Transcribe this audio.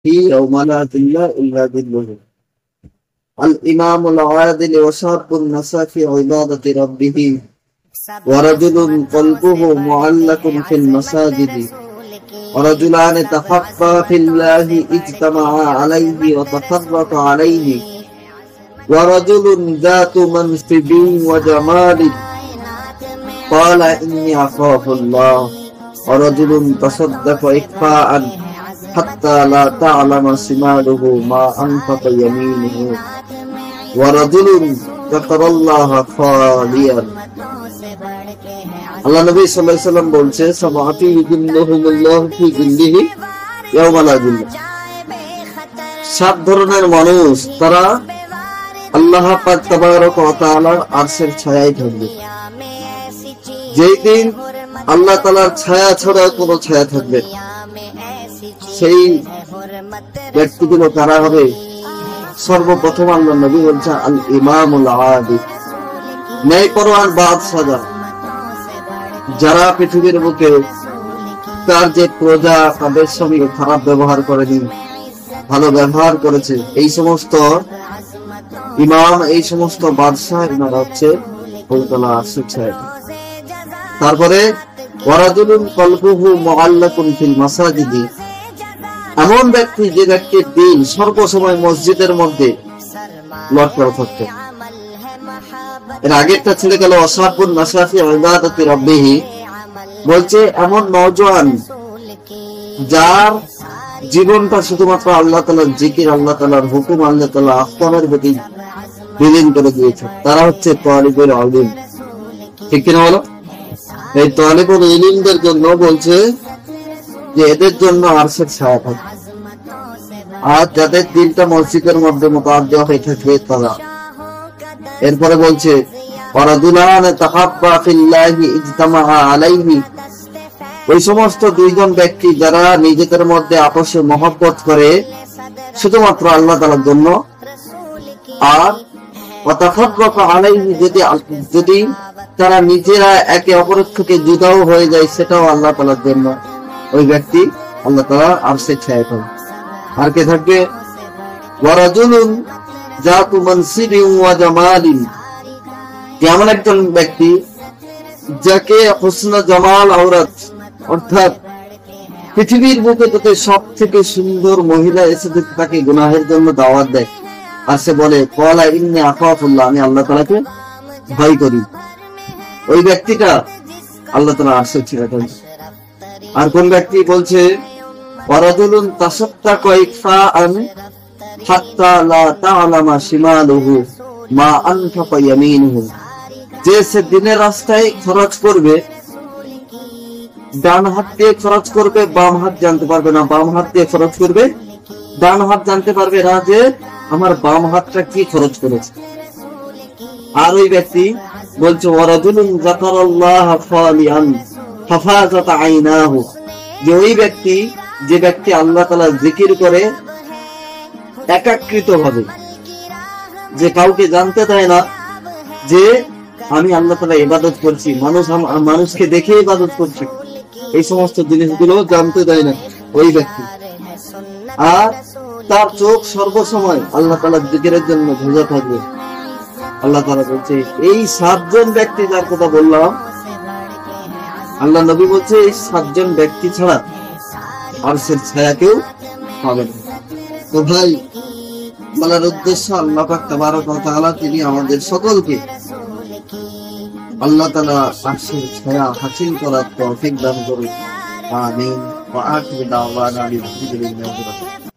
يوم لا ظل إلا ظله. الإمام العادل وشاب النسى في عبادة ربه ورجل قلبه معلق في المساجد ورجلان تحقا في الله اجتمعا عليه وتفرقا عليه ورجل ذات منصب وجمال قال إني أخاف الله ورجل تصدق إخفاء حتى لا تعلم شماله ما أنفق يمينه ورجل ذكر الله خاليا. আল্লাহ নবী সাল্লাল্লাহু আলাইহি ওয়াসাল্লাম বলছে সাবাতি যুল্লুহুমুল্লাহু ফি যুল্লিহি ইয়াওমা লা যুল্লা। সাত ধরনের মানুষ, তারা আল্লাহ পাক তাবারক ওয়া তাআলার আরশের ছায়ায় থাকবে। যেই দিন আল্লাহ তাআলার ছায়া ছাড়া কোনো ছায়া থাকবে, সেই ব্যক্তিগুলো কারা হবে? সর্বপ্রথম আল্লাহ নবী বলছেন আল ইমামুল আদিল, ন্যায়পরায়ণ বাদশাহ, যারা পৃথিবীর বুকে তার যে প্রজা তাদের সঙ্গে খারাপ ব্যবহার করেনি, ভালো ব্যবহার করেছে, এই সমস্ত ইমাম, এই সমস্ত বাদশাহ, এনারা হচ্ছে আল্লাহর আরশের ছায়া। তারপরে ওয়ারাজুলুন কলবুহু মুআল্লাকুন ফিল মাসাজিদি, এমন ব্যক্তি যে ব্যক্তির দিন সর্বসময় মসজিদের মধ্যে লটকানো থাকতো। এর আগেরটা ছেড়ে গেল ওয়াসাবুন নাসা ফি ইবাদাতি রাব্বিহি, বলছে এমন নওজোয়ান যার জীবনটা শুধুমাত্র আল্লাহ তাআলার জিকির, আল্লাহ তাআলার হুকুম, আল্লাহ তাআলার আহকামের প্রতি বিলীন করে দিয়েছে, তারা হচ্ছে তালিবুল ইলম। ঠিক কিনা বলো? এই তালিবুল ইলমদের জন্য বলছে যে এদের জন্য আরশের ছায়া থাকবে। আর যাদের দিনটা মসজিদের মধ্যে মুতাআদ্দি হয়ে থাকে তারা। এরপরে বলছে ওয়ারাজুলান তাহাব্বা ফিল্লাহি ইজতামাআ আলাইহি, ওই সমস্ত দুইজন ব্যক্তি যারা নিজেদের মধ্যে আপসে মহব্বত করে শুধুমাত্র আল্লাহ তাআলার জন্য। আর ওয়াতাফাররাকা আলাইহি, যদি তারা নিজেরা একে অপরের থেকে জুদাও হয়ে যায়, সেটাও আল্লাহ তাআলার জন্য, ওই ব্যক্তি আল্লাহ তাআলা আরশের ছায়া পাবে। আর কে থাকবে? ওয়ারাজুলুন যাতু মানসিবিন ওয়া জামালিন, এমন একজন ব্যক্তি যাকে হুসন জামাল আওরাত, অর্থাৎ পৃথিবীর বুকে যত সব থেকে সুন্দর মহিলা এসে তাকে গুনাহের জন্য দাওয়াত দেয়, আর সে বলে ক্বালা ইন্নী আখাফুল্লাহ, আমি আল্লাহ তাআলাকে ভয় করি, ওই ব্যক্তিটা আল্লাহ তাআলা আরশের ছায়া পাবে। আর কোন ব্যক্তি? বলছে ওয়ারাজুলুন তাসাদ্দাকা ইখফাআন হাত্তা লা তা'লামা শিমালুহু মা আনফাকা ইয়ামিনুহু, যে সে দিনের রাস্তায় খরচ করবে, ডান হাত দিয়ে খরচ করবে, বাম হাত জানতে পারবে না, বাম হাত দিয়ে খরচ করবে, ডান হাত জানতে পারবে না যে আমার বাম হাতটা কি খরচ করেছে। আর ওই ব্যক্তি বলছে ওয়ারাজুলুন যাকারাল্লাহ খালিয়ান হাফাজাত আইনাহু, যে ওই ব্যক্তি, যে ব্যক্তি আল্লাহ তাআলা জিকির করে একাকৃত ভাবে, যে কাউকে জানতে দেয় না যে আমি আল্লাহ তাআলা ইবাদত করছি, মানুষকে দেখে ইবাদত করছি, এই সমস্ত জিনিসগুলো জানতে দেয় না ওই ব্যক্তি। আর তার চোখ সর্বসময় আল্লাহ তাআলার জিকিরের জন্য ভেজা থাকবে। আল্লাহ তাআলা বলছে এই সাতজন ব্যক্তি যার কথা বললাম, আল্লাহ নবী বলছে এই সাতজন ব্যক্তি ছাড়া আরশের ছায়া কেউ পাবে না। তো ভাই, বলার উদ্দেশ্য আল্লাহ পাক তাবারক ওয়া তাআলা তিনি আমাদের সকলকে আল্লাহ তাআলা আরশের ছায়া হাসিল করার তৌফিক দান করুন। আমিন। ওয়া আখিরু দাওয়ানা আলহামদুলিল্লাহি রাব্বিল আলামিন।